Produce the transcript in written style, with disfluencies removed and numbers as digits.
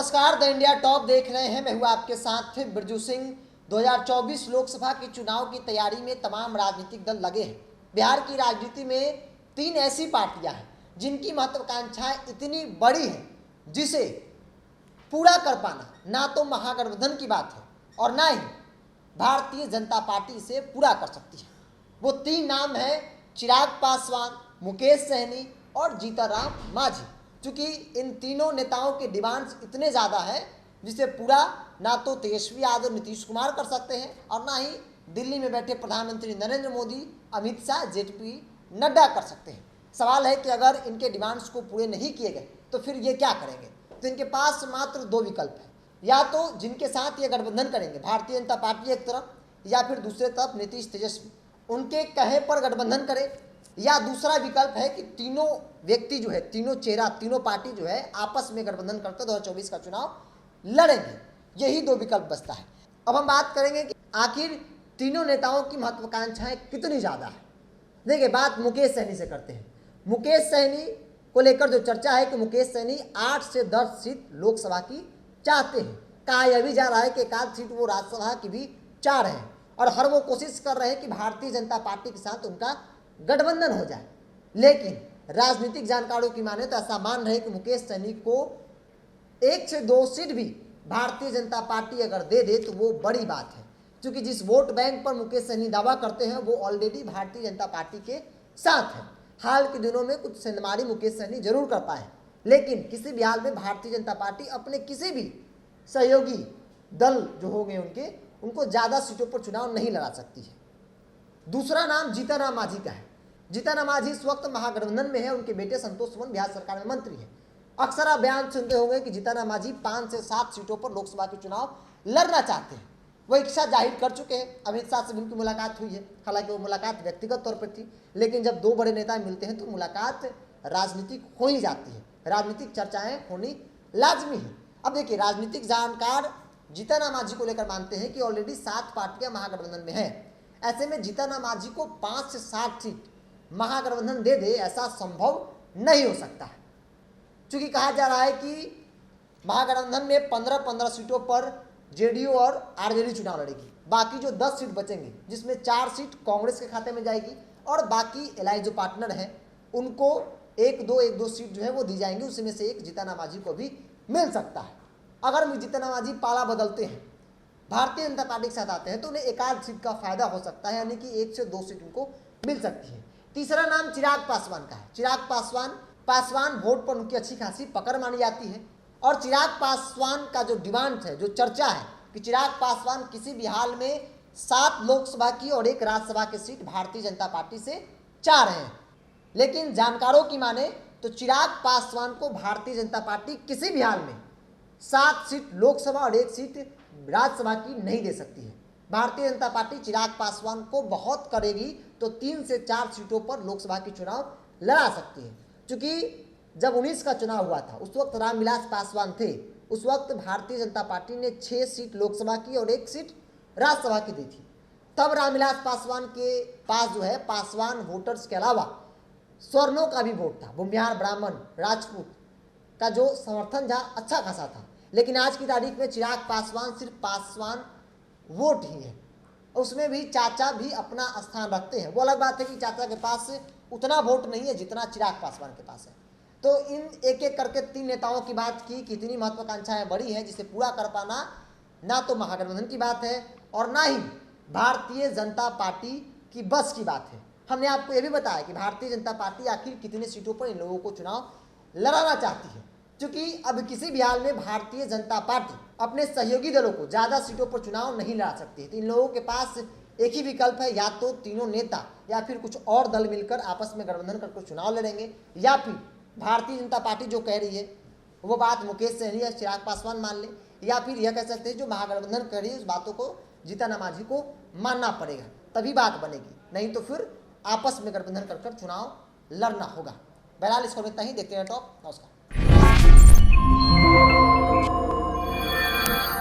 नमस्कार, the India top देख रहे हैं। मैं हूं आपके साथ बिरजू सिंह। 2024 लोकसभा के चुनाव की तैयारी में तमाम राजनीतिक दल लगे हैं। बिहार की राजनीति में 3 ऐसी पार्टियां हैं जिनकी महत्वाकांक्षाएं इतनी बड़ी हैं जिसे पूरा कर पाना ना तो महागठबंधन की बात है और ना ही भारतीय जनता पार्टी इसे पूरा कर सकती है। वो 3 नाम हैं चिराग पासवान, मुकेश सहनी और जीतनराम मांझी। चूंकि इन तीनों नेताओं के डिमांड्स इतने ज़्यादा हैं जिसे पूरा ना तो तेजस्वी यादव नीतीश कुमार कर सकते हैं और ना ही दिल्ली में बैठे प्रधानमंत्री नरेंद्र मोदी, अमित शाह, जेपी नड्डा कर सकते हैं। सवाल है कि अगर इनके डिमांड्स को पूरे नहीं किए गए तो फिर ये क्या करेंगे। तो इनके पास मात्र 2 विकल्प हैं, या तो जिनके साथ ये गठबंधन करेंगे भारतीय जनता पार्टी एक तरफ, या फिर दूसरे तरफ नीतीश तेजस्वी उनके कहे पर गठबंधन करे, या दूसरा विकल्प है कि तीनों व्यक्ति जो है, तीनों चेहरा, तीनों पार्टी जो है आपस में गठबंधन करके 2024 का चुनाव लड़ेंगे। यही 2 विकल्प बचता है। अब हम बात करेंगे कि आखिर तीनों नेताओं की महत्वाकांक्षाएं कितनी ज़्यादा है। देखिए, बात मुकेश सहनी से करते हैं। मुकेश सहनी को लेकर जो चर्चा है कि मुकेश सहनी 8 से 10 सीट लोकसभा की चाहते हैं। कहा यह भी जा रहा है कि 1 सीट वो राज्यसभा की भी चाह रहे हैं और हर वो कोशिश कर रहे हैं कि भारतीय जनता पार्टी के साथ उनका गठबंधन हो जाए। लेकिन राजनीतिक जानकारों की माने तो ऐसा मान रहे कि मुकेश सहनी को 1 से 2 सीट भी भारतीय जनता पार्टी अगर दे दे तो वो बड़ी बात है, क्योंकि जिस वोट बैंक पर मुकेश सहनी दावा करते हैं वो ऑलरेडी भारतीय जनता पार्टी के साथ है। हाल के दिनों में कुछ सेंधमारी मुकेश सहनी जरूर कर पाए, लेकिन किसी भी हाल में भारतीय जनता पार्टी अपने किसी भी सहयोगी दल जो होंगे उनको ज़्यादा सीटों पर चुनाव नहीं लड़ा सकती है। दूसरा नाम जीतनराम मांझी का है। जीतनराम मांझी इस वक्त महागठबंधन में है। उनके बेटे संतोष सुमन बिहार सरकार में मंत्री हैं। अक्सर आप बयान सुनते होंगे कि जीतनराम मांझी 5 से 7 सीटों पर लोकसभा के चुनाव लड़ना चाहते हैं। वो इच्छा जाहिर कर चुके हैं। अमित शाह से उनकी मुलाकात हुई है। हालांकि वो मुलाकात व्यक्तिगत तौर पर थी, लेकिन जब 2 बड़े नेता मिलते हैं तो मुलाकात राजनीतिक हो ही जाती है। राजनीतिक चर्चाएं होनी लाजमी है। अब देखिए, राजनीतिक जानकार जीतनराम मांझी को लेकर मानते हैं कि ऑलरेडी 7 पार्टियां महागठबंधन में हैं। ऐसे में जीतनराम मांझी को 5 से 7 सीट महागठबंधन दे दे, ऐसा संभव नहीं हो सकता है। चूंकि कहा जा रहा है कि महागठबंधन में 15-15 सीटों पर जेडीयू और आरजेडी चुनाव लड़ेगी। बाकी जो 10 सीट बचेंगे, जिसमें 4 सीट कांग्रेस के खाते में जाएगी और बाकी एलआई जो पार्टनर हैं उनको 1-2 सीट जो है वो दी जाएंगी। उसमें से एक जीतनराम मांझी को भी मिल सकता है। अगर जीतनराम मांझी पाला बदलते हैं, भारतीय जनता पार्टी के साथ आते हैं, तो उन्हें 1 सीट का फायदा हो सकता है, यानी कि 1 से 2 सीट उनको मिल सकती है। तीसरा नाम चिराग पासवान का है। चिराग पासवान वोट पर उनकी अच्छी खासी पकड़ मानी जाती है और चिराग पासवान का जो डिमांड है, जो चर्चा है कि चिराग पासवान किसी भी हाल में 7 लोकसभा की और 1 राज्यसभा की सीट भारतीय जनता पार्टी से चाह रहे हैं। लेकिन जानकारों की माने तो चिराग पासवान को भारतीय जनता पार्टी किसी भी हाल में 7 सीट लोकसभा और 1 सीट राज्यसभा की नहीं दे सकती है। भारतीय जनता पार्टी चिराग पासवान को बहुत करेगी तो 3 से 4 सीटों पर लोकसभा की चुनाव लड़ा सकती है। क्योंकि जब 19 का चुनाव हुआ था उस वक्त रामविलास पासवान थे। उस वक्त भारतीय जनता पार्टी ने 6 सीट लोकसभा की और 1 सीट राज्यसभा की दी थी। तब रामविलास पासवान के पास जो है पासवान वोटर्स के अलावा स्वर्णों का भी वोट था। भूमिहार, ब्राह्मण, राजपूत का जो समर्थन जहाँ अच्छा खासा था। लेकिन आज की तारीख में चिराग पासवान सिर्फ पासवान वोट ही है। उसमें भी चाचा भी अपना स्थान रखते हैं। वो अलग बात है कि चाचा के पास उतना वोट नहीं है जितना चिराग पासवान के पास है। तो इन एक एक करके 3 नेताओं की बात की कि इतनी महत्वाकांक्षाएं बड़ी हैं जिसे पूरा कर पाना ना तो महागठबंधन की बात है और ना ही भारतीय जनता पार्टी की बस की बात है। हमने आपको यह भी बताया कि भारतीय जनता पार्टी आखिर कितनी सीटों पर इन लोगों को चुनाव लड़ाना चाहती है। क्योंकि अब किसी भी हाल में भारतीय जनता पार्टी अपने सहयोगी दलों को ज़्यादा सीटों पर चुनाव नहीं लड़ा सकती है। तो इन लोगों के पास एक ही विकल्प है, या तो तीनों नेता या फिर कुछ और दल मिलकर आपस में गठबंधन करके चुनाव लड़ेंगे, या फिर भारतीय जनता पार्टी जो कह रही है वो बात मुकेश सहनी या चिराग पासवान मान ले, या फिर यह कह सकते हैं जो महागठबंधन कर रही है उस बातों को जीतनराम मांझी को मानना पड़ेगा, तभी बात बनेगी। नहीं तो फिर आपस में गठबंधन कर चुनाव लड़ना होगा। बहरहाल इसको इतना ही। देखते हैं टॉप। नमस्कार।